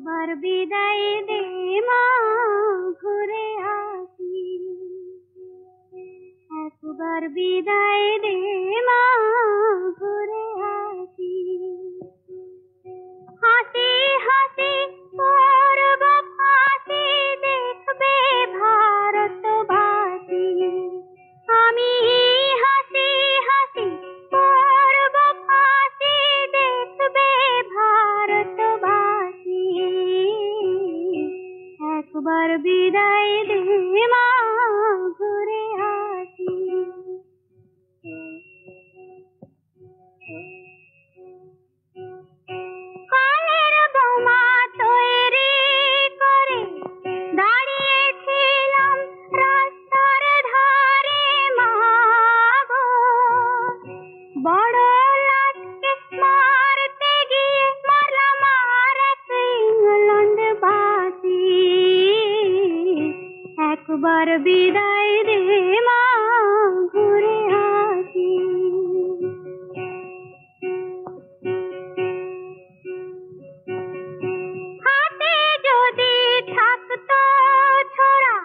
একবার বিদায় দে মা, ঘুরে আসি। একবার বিদায় দে মা, ঘুরে আসি। হাসি হাসি করব ফাঁসি, দেখবে ভারতবাসী। আমি হাসি হাসি করব ফাঁসি, দেখবে ভারতবাসী। একবার বিদায় দে মা, ঘুরে আসি। কালের বোমা তৈরি করে দাঁড়িয়েছিলাম রাস্তার ধারে মা গো। বড় লাটকে মারতে গিয়ে মারলাম আর এক ইংল্যান্ডবাসী। একবার বিদায় দে মা, ঘুরে আসি। হাতে যদি থাকতো ছোরা,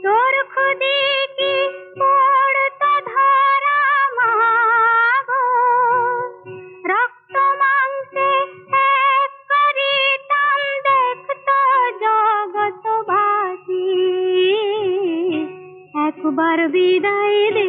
তোর খুদি কি পড়তো ধরা মা গো। রক্ত মাংসে এক করিতাম, দেখতো জগৎবাসী। একবার বিদায় দে